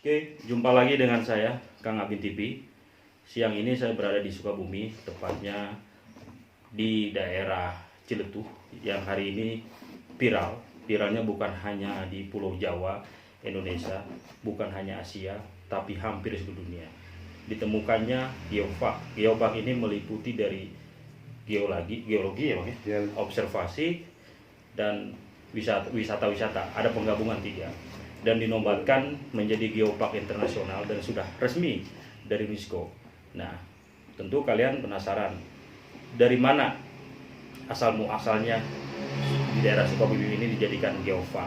Oke, jumpa lagi dengan saya, Kang Abin TV. Siang ini saya berada di Sukabumi, tepatnya di daerah Ciletuh, yang hari ini viral. Viralnya bukan hanya di Pulau Jawa, Indonesia, bukan hanya Asia, tapi hampir seluruh dunia. Ditemukannya geopark. Geopark ini meliputi dari geologi ya, Bang, ya? Observasi dan wisata-wisata. Ada penggabungan tiga. Dan dinobatkan menjadi geopark internasional dan sudah resmi dari UNESCO. Nah, tentu kalian penasaran dari mana asal-muasalnya di daerah Sukabumi ini dijadikan geopark.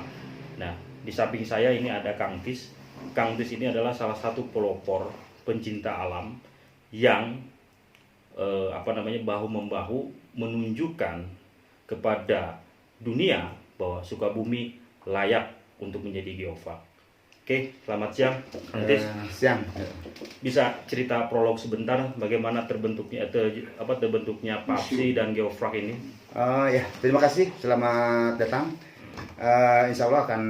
Nah, di samping saya ini ada Kang Tis. Kang Tis ini adalah salah satu pelopor pencinta alam yang bahu-membahu menunjukkan kepada dunia bahwa Sukabumi layak untuk menjadi geopark. Oke, selamat siang, Kang Tis. Siang. Bisa cerita prolog sebentar bagaimana terbentuknya PAPSI dan geopark ini? Ya, terima kasih. Selamat datang. Insya Allah akan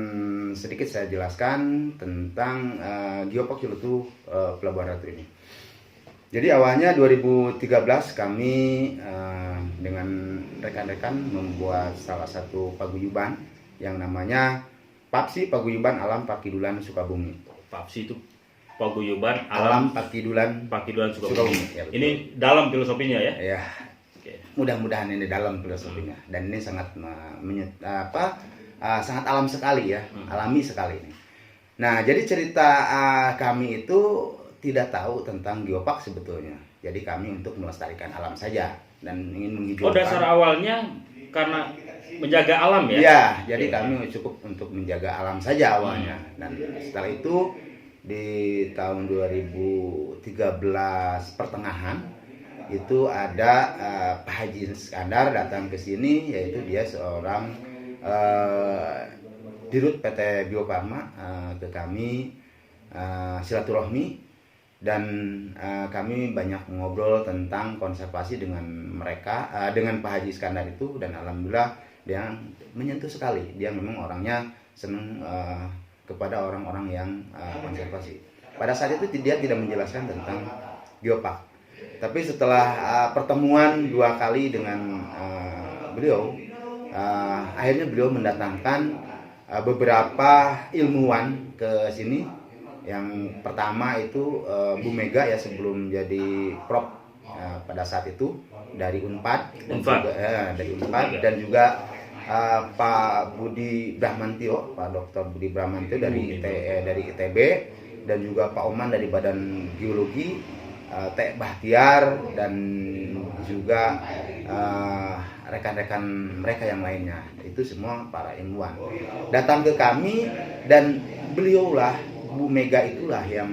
sedikit saya jelaskan tentang geopark Ciletuh Pelabuhan Ratu ini. Jadi awalnya 2013 kami dengan rekan-rekan membuat salah satu paguyuban yang namanya PAPSI, Paguyuban Alam Pakidulan Sukabumi. PAPSI itu Paguyuban Alam Pakidulan Sukabumi. Ya, ini dalam filosofinya ya? Ya. Okay. Mudah-mudahan ini dalam filosofinya. Dan ini sangat sangat alam sekali ya, alami sekali ini. Nah, jadi cerita kami itu tidak tahu tentang geopark sebetulnya. Jadi kami untuk melestarikan alam saja dan ingin menghidupkan. Oh, dasar awalnya karena menjaga alam ya? Iya, jadi kami cukup untuk menjaga alam saja awalnya. Dan setelah itu di tahun 2013 pertengahan itu ada Pak Haji Iskandar datang ke sini, yaitu dia seorang dirut PT Bio Farma ke kami silaturahmi dan kami banyak ngobrol tentang konservasi dengan mereka, dengan Pak Haji Iskandar itu, dan alhamdulillah dia menyentuh sekali. Dia memang orangnya senang kepada orang-orang yang konservasi. Pada saat itu dia tidak menjelaskan tentang geopark. Tapi setelah pertemuan 2 kali dengan beliau, akhirnya beliau mendatangkan beberapa ilmuwan ke sini. Yang pertama itu Bu Mega ya, sebelum jadi Prof pada saat itu dari Unpad dan juga Pak Budi Brahmantio, Pak Dr. Budi Brahmantio dari ITB, dan juga Pak Oman dari Badan Geologi, Teh Bahtiar, dan juga rekan-rekan mereka yang lainnya. Itu semua para ilmuwan datang ke kami, dan beliaulah, Bu Mega itulah yang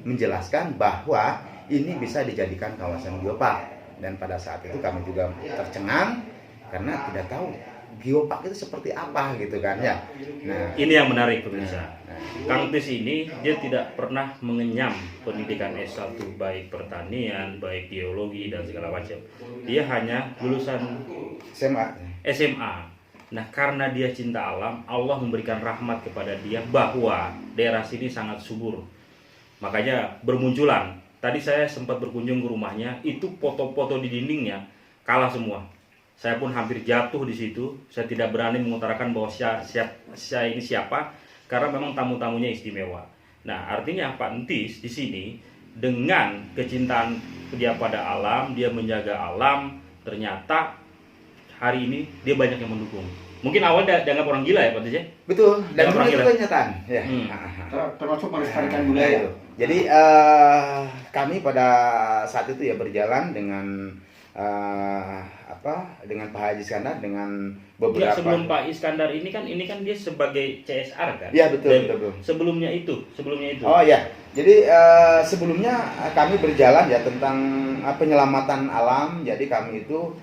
menjelaskan bahwa ini bisa dijadikan kawasan geopark. Dan pada saat itu kami juga tercengang karena tidak tahu geopark itu seperti apa gitu kan ya. Nah, ini yang menarik pemirsa. Kang Tis ini dia tidak pernah mengenyam pendidikan S1 baik pertanian, baik geologi dan segala macam. Dia hanya lulusan SMA. Nah, karena dia cinta alam, Allah memberikan rahmat kepada dia bahwa daerah sini sangat subur. Makanya bermunculan. Tadi saya sempat berkunjung ke rumahnya, itu foto-foto di dindingnya kalah semua. Saya pun hampir jatuh di situ. Saya tidak berani mengutarakan bahwa saya ini siapa, karena memang tamu-tamunya istimewa. Nah, artinya Pak Entis di sini dengan kecintaan dia pada alam, dia menjaga alam, ternyata hari ini dia banyak yang mendukung. Mungkin awalnya dianggap orang gila ya Pak Entis ya? Betul, dan itu kenyataan. Ya. Termasuk melestarikan budaya. Jadi kami pada saat itu ya berjalan dengan dengan Pak Haji Iskandar, dengan beberapa. Ya, sebelum Pak Iskandar ini kan dia sebagai CSR kan? Iya, betul. Sebelumnya itu. Oh ya, jadi sebelumnya kami berjalan ya tentang penyelamatan alam. Jadi kami itu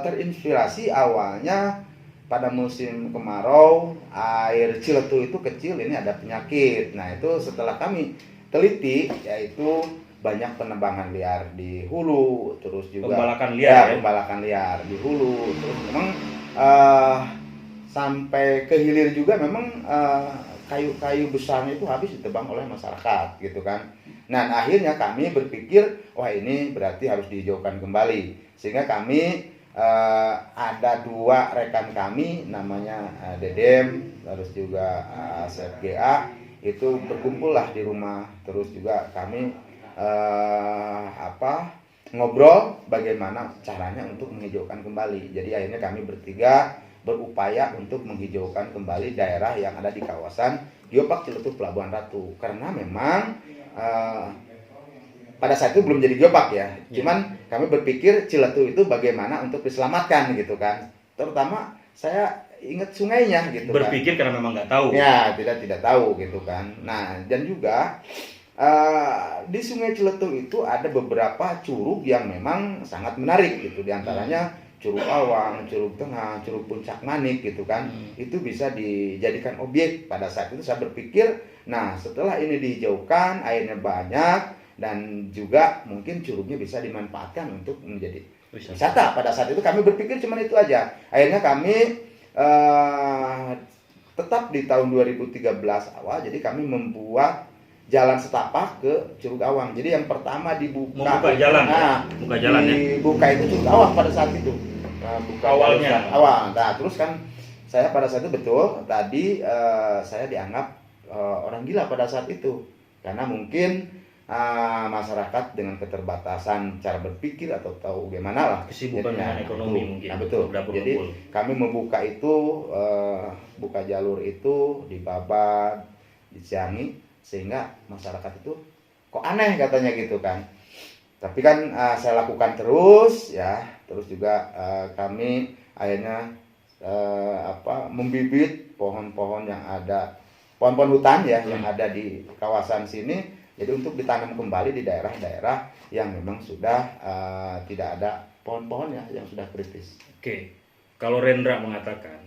terinspirasi awalnya pada musim kemarau, air Ciletuh itu kecil, ini ada penyakit. Nah, itu setelah kami teliti, yaitu banyak penebangan liar di hulu, terus juga pembalakan liar di hulu, terus memang sampai ke hilir juga memang kayu-kayu besarnya itu habis ditebang oleh masyarakat gitu kan. Nah akhirnya kami berpikir wah ini berarti harus dihijaukan kembali, sehingga kami ada 2 rekan kami namanya Dedem terus juga Chef GA itu berkumpullah di rumah, terus juga kami ngobrol bagaimana caranya untuk menghijaukan kembali. Jadi akhirnya kami bertiga berupaya untuk menghijaukan kembali daerah yang ada di kawasan Geopark Ciletuh Pelabuhan Ratu, karena memang pada saat itu belum jadi geopark ya. Cuman kami berpikir Ciletuh itu bagaimana untuk diselamatkan gitu kan. Terutama saya ingat sungainya gitu Berpikir kan. karena memang nggak tahu. Ya, tidak tahu gitu kan. Nah, dan juga di Sungai Ciletuh itu ada beberapa curug yang memang sangat menarik gitu. Di antaranya Curug Awang, Curug Tengah, Curug Puncak Manik gitu kan. Itu bisa dijadikan objek. Pada saat itu saya berpikir, nah setelah ini dihijaukan, airnya banyak, dan juga mungkin curugnya bisa dimanfaatkan untuk menjadi wisata. Pada saat itu kami berpikir cuma itu aja. Akhirnya kami tetap di tahun 2013 awal, jadi kami membuat jalan setapak ke Curug Awang. Jadi yang pertama Membuka jalan, buka jalan ya. Dibuka itu Curug Awang pada saat itu. Buka Awalnya. Awal. Nah, terus kan saya pada saat itu betul tadi saya dianggap orang gila pada saat itu, karena mungkin masyarakat dengan keterbatasan cara berpikir atau tahu gimana lah Kesibukan dengan ekonomi mungkin. Nah, betul. Jadi kami membuka itu buka jalur itu di Babat, di Ciangi, sehingga masyarakat itu kok aneh katanya gitu kan. Tapi kan saya lakukan terus ya, terus juga kami akhirnya membibit pohon-pohon yang ada, pohon-pohon hutan ya yang ada di kawasan sini. Jadi untuk ditanam kembali di daerah-daerah yang memang sudah tidak ada pohon-pohonnya, yang sudah kritis. Oke, kalau Rendra mengatakan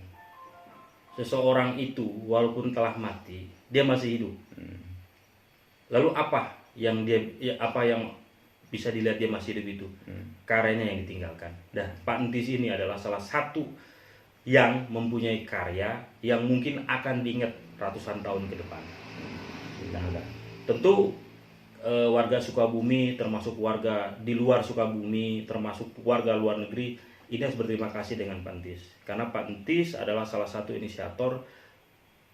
seseorang itu walaupun telah mati, dia masih hidup. Lalu apa yang bisa dilihat dia masih hidup itu? Karyanya yang ditinggalkan. Dan Pak Entis ini adalah salah satu yang mempunyai karya yang mungkin akan diingat ratusan tahun ke depan. Tentu warga Sukabumi, termasuk warga di luar Sukabumi, termasuk warga luar negeri, ini harus berterima kasih dengan Pak Entis, karena Pak Entis adalah salah satu inisiator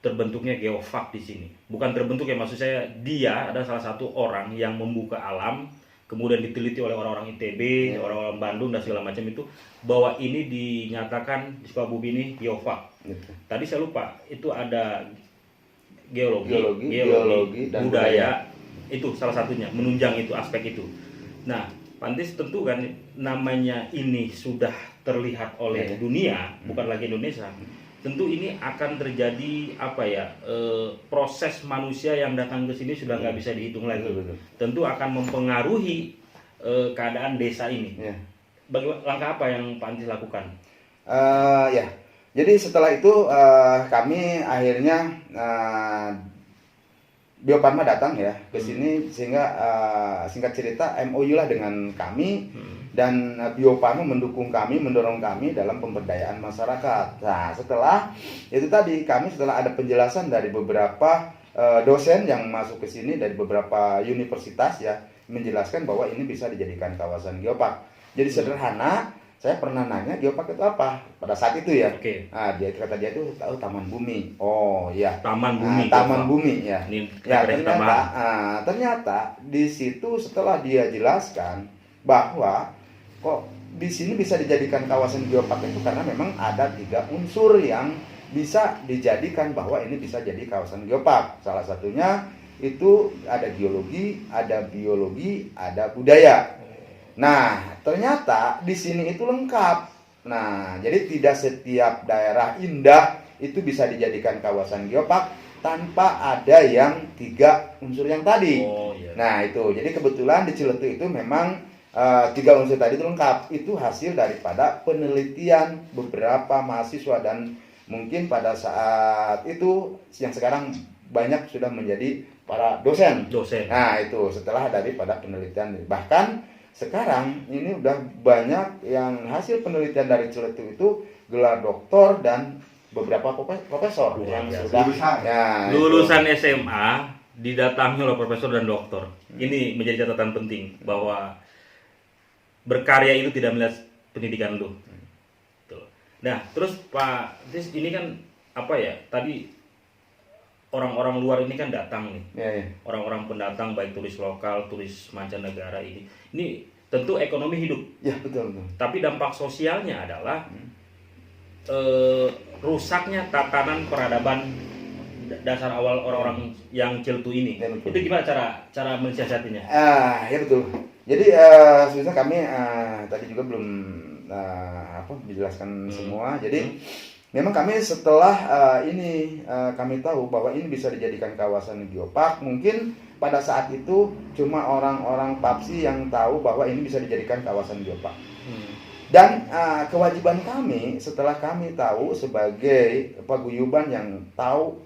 terbentuknya geopark di sini. Bukan terbentuk ya, maksud saya dia adalah salah satu orang yang membuka alam, kemudian diteliti oleh orang-orang ITB, orang-orang Bandung dan segala macam itu, bahwa ini dinyatakan di Sukabumi ini geopark. Tadi saya lupa, itu ada geologi dan budaya. Itu salah satunya, menunjang itu aspek itu. Nah, Pak Entis tentu kan namanya ini sudah terlihat oleh dunia, bukan lagi Indonesia. Tentu ini akan terjadi proses manusia yang datang ke sini sudah nggak bisa dihitung lagi. Tentu akan mempengaruhi keadaan desa ini. Langkah apa yang Pak Entis lakukan? Jadi setelah itu kami akhirnya Bio Farma datang ya ke sini, sehingga singkat cerita MOU lah dengan kami, dan Bio Farma mendukung kami, mendorong kami dalam pemberdayaan masyarakat. Nah setelah itu tadi kami setelah ada penjelasan dari beberapa dosen yang masuk ke sini dari beberapa universitas ya, menjelaskan bahwa ini bisa dijadikan kawasan geopark. Jadi sederhana, saya pernah nanya geopark itu apa pada saat itu ya. Nah, kata dia itu tahu Taman Bumi. Oh ya. Taman Bumi. Taman Bumi ya. Ya ternyata di situ setelah dia jelaskan bahwa kok di sini bisa dijadikan kawasan geopark itu karena memang ada 3 unsur yang bisa dijadikan bahwa ini bisa jadi kawasan geopark. Salah satunya itu ada geologi, ada biologi, ada budaya. Nah, ternyata di sini itu lengkap. Nah, jadi tidak setiap daerah indah itu bisa dijadikan kawasan geopark tanpa ada yang 3 unsur yang tadi. Nah, itu. Jadi kebetulan di Ciletuh itu memang 3 unsur tadi itu lengkap. Itu hasil daripada penelitian beberapa mahasiswa, dan mungkin pada saat itu yang sekarang banyak sudah menjadi para dosen. Nah, itu setelah daripada penelitian. Bahkan sekarang ini udah banyak yang hasil penelitian dari Ciletuh itu gelar doktor dan beberapa profesor Luar yang biasa. sudah Lulusan. ya, Lulusan SMA didatangi oleh profesor dan doktor. Ini menjadi catatan penting bahwa berkarya itu tidak melihat pendidikan lu. Tuh. Nah, terus Pak Tis, ini kan apa ya? Tadi orang-orang luar ini kan datang nih. ya. Orang-orang pendatang baik turis lokal, turis mancanegara ini. Ini tentu ekonomi hidup. Ya, betul. Tapi dampak sosialnya adalah rusaknya tatanan peradaban dasar awal orang-orang yang Ciletuh ini. Ya, betul. Itu gimana cara mensiasatinya? Ya betul. Jadi sebenarnya kami tadi juga belum menjelaskan semua. Jadi memang kami setelah ini kami tahu bahwa ini bisa dijadikan kawasan geopark. Mungkin pada saat itu cuma orang-orang PAPSI yang tahu bahwa ini bisa dijadikan kawasan geopark. Dan kewajiban kami setelah kami tahu sebagai paguyuban yang tahu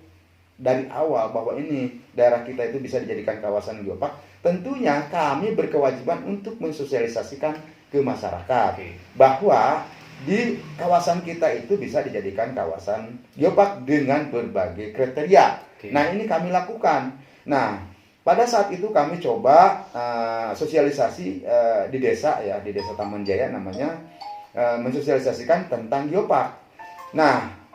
dari awal bahwa ini daerah kita itu bisa dijadikan kawasan geopark, tentunya kami berkewajiban untuk mensosialisasikan ke masyarakat bahwa di kawasan kita itu bisa dijadikan kawasan geopark dengan berbagai kriteria. Nah, ini kami lakukan. Nah, pada saat itu kami coba sosialisasi di desa ya, di Desa Taman Jaya namanya, mensosialisasikan tentang geopark. Nah,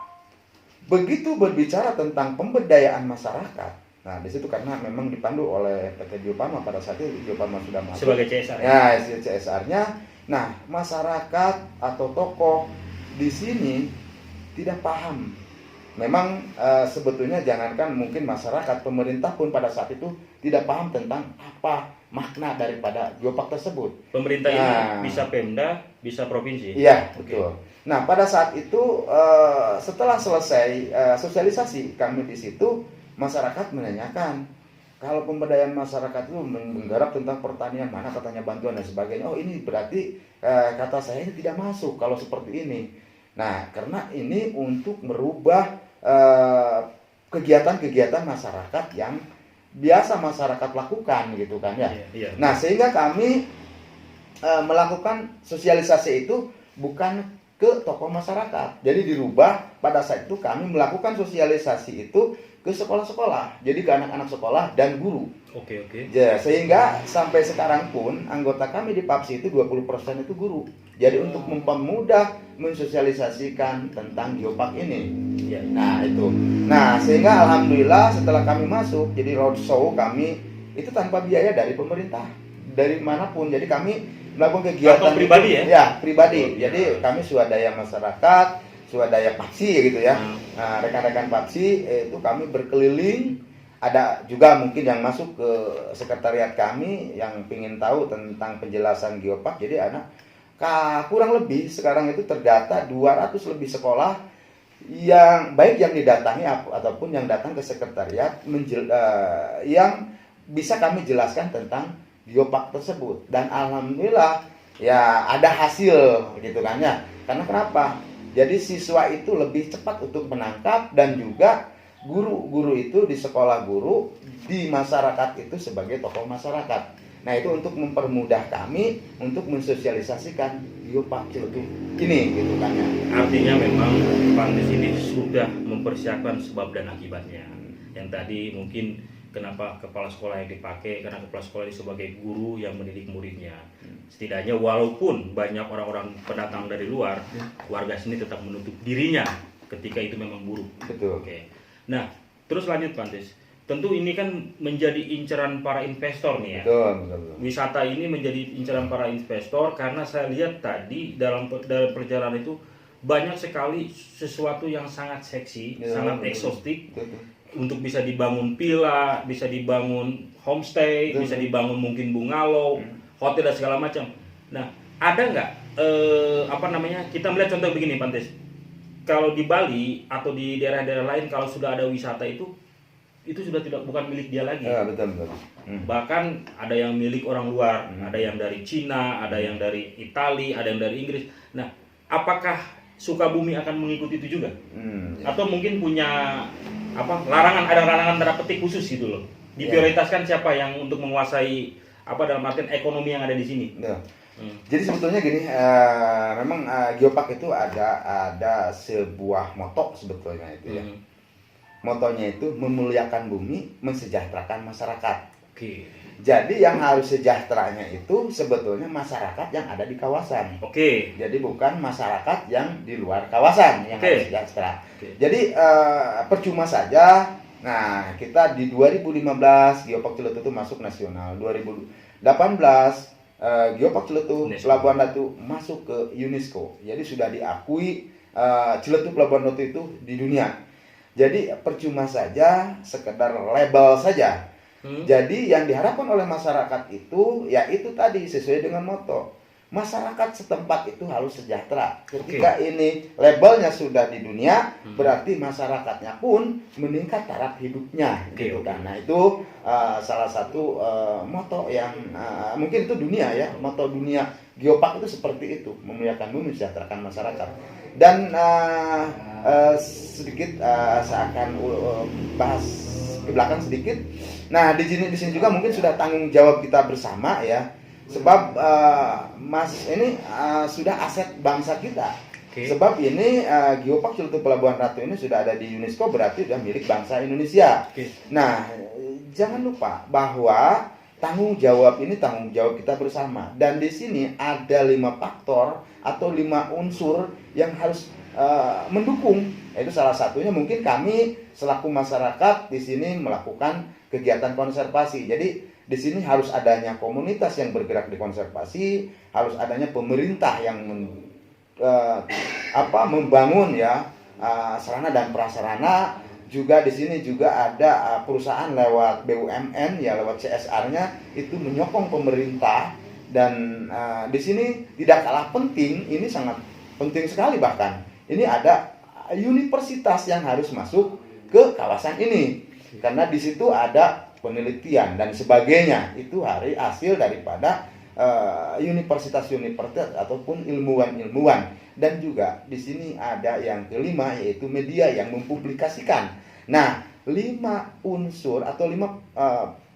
begitu berbicara tentang pemberdayaan masyarakat, nah di situ karena memang dipandu oleh PT Bio Farma pada saat itu Bio Farma sudah masuk Sebagai CSR. ya, CSR-nya. Nah, masyarakat atau tokoh di sini tidak paham. Memang sebetulnya jangankan mungkin masyarakat, pemerintah pun pada saat itu tidak paham tentang apa makna daripada geopark tersebut. Pemerintah ini bisa Pemda, bisa provinsi. Iya, betul. Nah, pada saat itu setelah selesai sosialisasi kami di situ, masyarakat menanyakan kalau pemberdayaan masyarakat itu menggarap tentang pertanian, mana katanya bantuan dan sebagainya. Oh, ini berarti kata saya ini tidak masuk kalau seperti ini. Nah, karena ini untuk merubah kegiatan-kegiatan masyarakat yang biasa masyarakat lakukan gitu kan ya. Iya. Nah, sehingga kami melakukan sosialisasi itu bukan ke tokoh masyarakat. Jadi dirubah pada saat itu kami melakukan sosialisasi itu ke sekolah-sekolah. Jadi ke anak-anak sekolah dan guru. Oke. Ya, sehingga sampai sekarang pun anggota kami di PAPSI itu 20% itu guru. Jadi untuk mempermudah mensosialisasikan tentang geopark ini. Iya. Nah, itu. Nah, sehingga alhamdulillah setelah kami masuk, jadi roadshow kami itu tanpa biaya dari pemerintah. Dari manapun. Jadi kami melakukan kegiatan atau pribadi itu, ya pribadi. Jadi kami swadaya masyarakat, swadaya PAPSI gitu ya. Nah, rekan-rekan PAPSI itu kami berkeliling. Ada juga mungkin yang masuk ke sekretariat kami yang ingin tahu tentang penjelasan geopark. Jadi kurang lebih sekarang itu terdata 200 lebih sekolah yang baik yang didatangi ataupun yang datang ke sekretariat yang bisa kami jelaskan tentang geopark tersebut. Dan alhamdulillah ya ada hasil gitu kan ya. Karena kenapa? Jadi siswa itu lebih cepat untuk menangkap dan juga guru-guru itu di sekolah guru di masyarakat itu sebagai tokoh masyarakat. Nah, itu untuk mempermudah kami untuk mensosialisasikan geopark Ciletuh ini gitu kan ya. Artinya memang Pak Tis ini sudah mempersiapkan sebab dan akibatnya. Yang tadi mungkin kenapa kepala sekolah yang dipakai, karena kepala sekolah ini sebagai guru yang mendidik muridnya. Setidaknya walaupun banyak orang-orang pendatang dari luar, warga sini tetap menutup dirinya ketika itu memang buruk. Betul. Oke. Nah, terus lanjut Pak Tis. Tentu ini kan menjadi inceran para investor nih ya. Betul. Wisata ini menjadi inceran para investor karena saya lihat tadi dalam perjalanan itu banyak sekali sesuatu yang sangat seksi, sangat eksotik. Untuk bisa dibangun villa, bisa dibangun homestay, bisa dibangun mungkin bungalow, hotel dan segala macam. Nah, ada nggak kita melihat contoh begini Pak Tis. Kalau di Bali atau di daerah-daerah lain kalau sudah ada wisata itu sudah bukan milik dia lagi. Ya, betul. Bahkan ada yang milik orang luar, ada yang dari Cina, ada yang dari Italia, ada yang dari Inggris. Nah, apakah Sukabumi akan mengikuti itu juga? Atau mungkin punya larangan, ada larangan tanda petik khusus gitu loh. Diprioritaskan siapa yang untuk menguasai dalam artian ekonomi yang ada di sini? Ya. Jadi sebetulnya gini, memang Geopark itu ada sebuah moto sebetulnya itu ya. Motonya itu memuliakan bumi, mensejahterakan masyarakat. Oke. Jadi yang harus sejahteranya itu sebetulnya masyarakat yang ada di kawasan. Oke. Jadi bukan masyarakat yang di luar kawasan yang harus sejahtera. Jadi percuma saja. Nah, kita di 2015 Geopark Ciletuh itu masuk nasional. 2018 Geopark Ciletuh Pelabuhan Ratu masuk ke UNESCO. Jadi sudah diakui Ciletuh Pelabuhan Ratu itu di dunia. Jadi percuma saja sekedar label saja. Jadi yang diharapkan oleh masyarakat itu ya itu tadi sesuai dengan moto. Masyarakat setempat itu harus sejahtera. Ketika ini labelnya sudah di dunia, berarti masyarakatnya pun meningkat taraf hidupnya gitu kan. Nah, itu salah satu moto yang mungkin itu dunia ya, moto dunia Geopark itu seperti itu, memuliakan bumi, mensejahterakan masyarakat. Dan sedikit saya akan bahas ke belakang sedikit. Nah, di sini juga mungkin sudah tanggung jawab kita bersama ya. Sebab Mas ini sudah aset bangsa kita. Sebab ini Geopark Ciletuh Pelabuhan Ratu ini sudah ada di UNESCO, berarti sudah milik bangsa Indonesia. Nah, jangan lupa bahwa tanggung jawab ini tanggung jawab kita bersama. Dan di sini ada 5 faktor atau 5 unsur yang harus mendukung. Itu salah satunya mungkin kami selaku masyarakat di sini melakukan kegiatan konservasi. Jadi di sini harus adanya komunitas yang bergerak di konservasi, harus adanya pemerintah yang membangun ya sarana dan prasarana. Juga di sini juga ada perusahaan lewat BUMN ya, lewat CSR-nya itu menyokong pemerintah. Dan di sini tidak kalah penting, ini sangat penting sekali bahkan. Ini ada universitas yang harus masuk ke kawasan ini. Karena di situ ada penelitian dan sebagainya, itu hasil daripada universitas-universitas ataupun ilmuwan-ilmuwan. Dan juga di sini ada yang kelima, yaitu media yang mempublikasikan. Nah, 5 unsur atau 5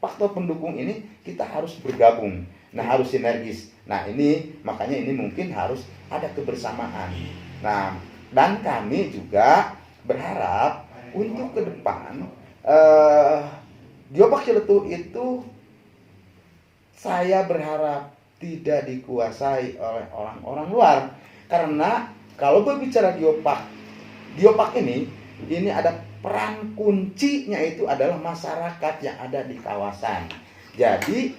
faktor pendukung ini kita harus bergabung. Nah, harus sinergis. Nah, ini makanya ini mungkin harus ada kebersamaan. Nah, dan kami juga berharap untuk ke depan Geopark Ciletuh itu saya berharap tidak dikuasai oleh orang-orang luar. Karena kalau berbicara Geopark ini ada peran kuncinya itu adalah masyarakat yang ada di kawasan. Jadi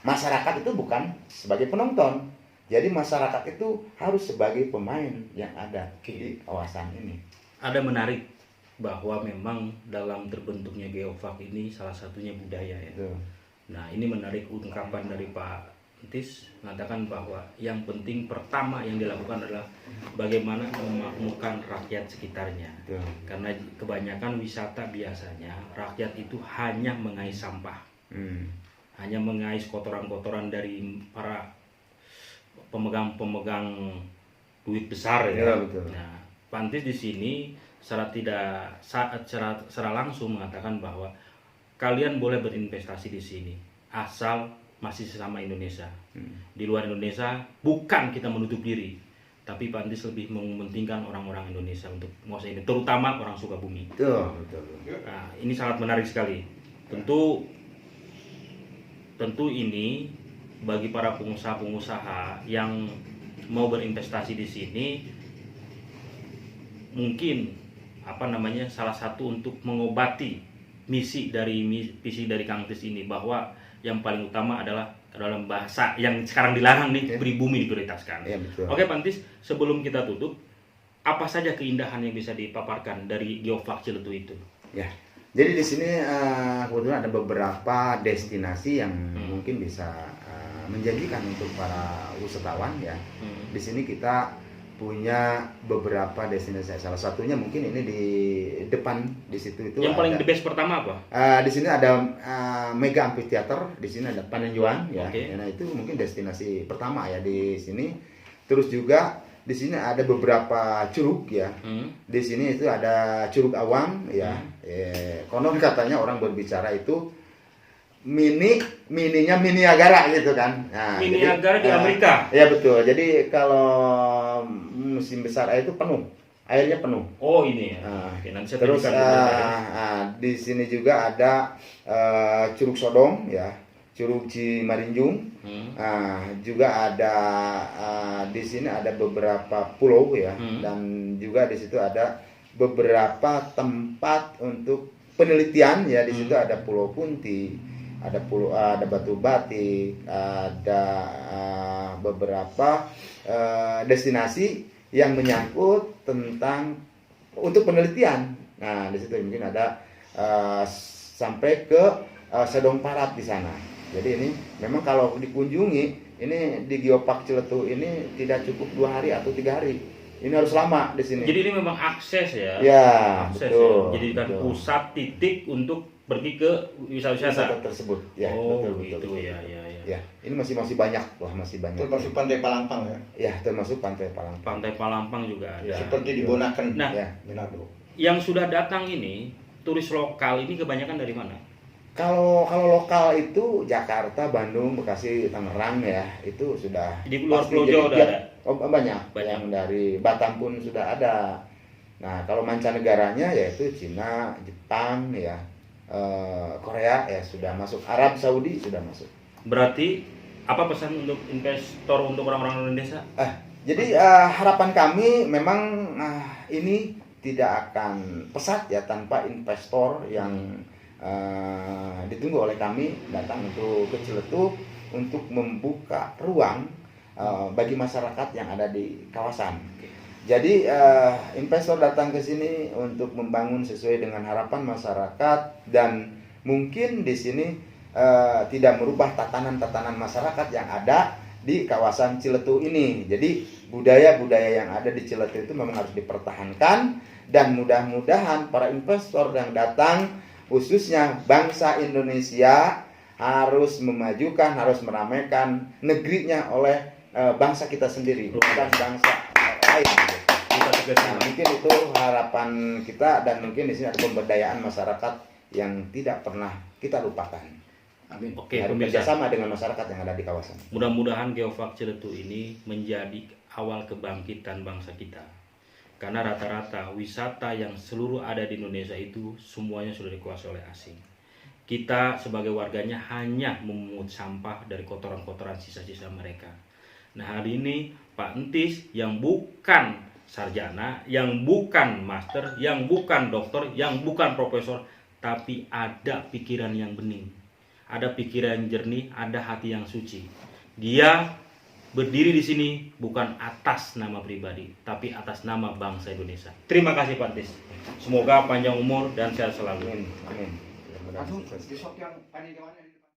masyarakat itu bukan sebagai penonton. Jadi masyarakat itu harus sebagai pemain yang ada di kawasan ini. Ada menarik bahwa memang dalam terbentuknya Geopark ini salah satunya budaya ya. Nah, ini menarik ungkapan dari Pak Entis mengatakan bahwa yang penting pertama yang dilakukan adalah bagaimana memakmurkan rakyat sekitarnya. Karena kebanyakan wisata biasanya rakyat itu hanya mengais sampah. Hanya mengais kotoran-kotoran dari para pemegang duit besar ya. Nah, Pak Entis di sini secara langsung mengatakan bahwa kalian boleh berinvestasi di sini asal masih sesama Indonesia. Di luar Indonesia bukan kita menutup diri, tapi Pak Entis lebih mementingkan orang-orang Indonesia untuk menguasai ini, terutama orang Sukabumi. Betul. Nah, ini sangat menarik sekali. Tentu ini bagi para pengusaha-pengusaha yang mau berinvestasi di sini mungkin salah satu untuk mengobati visi dari Kang Entis ini, bahwa yang paling utama adalah dalam bahasa yang sekarang dilarang nih, pribumi diprioritaskan. Oke Pak Entis, sebelum kita tutup, apa saja keindahan yang bisa dipaparkan dari Geopark Ciletuh itu? Ya, jadi di sini kebetulan ada beberapa destinasi yang mungkin bisa menjanjikan untuk para wisatawan ya. Di sini kita punya beberapa destinasi. Salah satunya mungkin ini di depan di situ itu. Yang paling the best pertama apa? Di sini ada Mega Amphitheater, di sini ada Panenjuan ya. Nah, itu mungkin destinasi pertama ya di sini. Terus juga di sini ada beberapa curug ya. Di sini itu ada Curug Awang ya. Konon katanya orang berbicara itu mininya mini Niagara gitu kan. Nah, Mini jadi, Niagara di Amerika. Ya betul. Jadi kalau musim besar air itu penuh, airnya penuh. Oh ini ya. Nah, Oke, nanti saya terus tunjukkan dulu. di sini juga ada Curug Sodong ya, Curug Cimarinjung. Juga ada di sini ada beberapa pulau ya, dan juga di situ ada beberapa tempat untuk penelitian ya. Di situ ada Pulau Punti, ada Batu Batik, ada beberapa destinasi yang menyangkut tentang untuk penelitian. Nah, di situ mungkin ada sampai ke Sedong Parat di sana. Jadi ini memang kalau dikunjungi ini di Geopark Ciletuh ini tidak cukup 2 hari atau 3 hari. Ini harus lama di sini. Jadi ini memang akses ya. Ya, Akses betul. ya. Jadikan betul. pusat titik untuk pergi ke wisata Wisata tersebut. Ya, oh, betul, gitu betul, ya, betul. ya, ya. Ya, ini masih banyak, masih banyak. Termasuk Pantai Palampang ya. Ya, termasuk Pantai Palampang. Pantai Palampang juga ada. Ya. Seperti di Bonaken, Nah, Ya. Manado. Yang sudah datang ini turis lokal ini kebanyakan dari mana? Kalau lokal itu Jakarta, Bandung, Bekasi, Tangerang ya, itu sudah Di luar pasti. Pulau Jadi Jawa udah dia- ada? Oh, banyak. Banyak. Yang dari Batam pun sudah ada. Nah, kalau mancanegaranya yaitu Cina, Jepang ya, Korea ya sudah masuk, Arab Saudi sudah masuk. Berarti apa pesan untuk investor, untuk orang-orang Indonesia? Jadi harapan kami memang ini tidak akan pesat ya tanpa investor yang ditunggu oleh kami datang untuk ke Ciletuh untuk membuka ruang bagi masyarakat yang ada di kawasan. Jadi investor datang ke sini untuk membangun sesuai dengan harapan masyarakat, dan mungkin di sini tidak merubah tatanan-tatanan masyarakat yang ada di kawasan Ciletuh ini. Jadi budaya-budaya yang ada di Ciletuh itu memang harus dipertahankan, dan mudah-mudahan para investor yang datang, khususnya bangsa Indonesia, harus memajukan, harus meramaikan negerinya oleh bangsa kita sendiri, bukan bangsa lain. Kita tegaskan. Nah, mungkin itu harapan kita, dan mungkin di sini ada pemberdayaan masyarakat yang tidak pernah kita lupakan. Amin. Oke, Harus pemirsa. bekerjasama dengan masyarakat yang ada di kawasan. Mudah-mudahan Geopark Ciletuh ini menjadi awal kebangkitan bangsa kita. Karena rata-rata wisata yang seluruh ada di Indonesia itu semuanya sudah dikuasai oleh asing. Kita sebagai warganya hanya memungut sampah dari kotoran-kotoran sisa-sisa mereka. Nah, hari ini Pak Entis yang bukan sarjana, yang bukan master, yang bukan dokter, yang bukan profesor, tapi ada pikiran yang bening, ada pikiran yang jernih, ada hati yang suci. Dia berdiri di sini bukan atas nama pribadi, tapi atas nama bangsa Indonesia. Terima kasih Pak Entis. Semoga panjang umur dan sehat selalu. Amin. Amin. Aduh, besok yang panitia mana?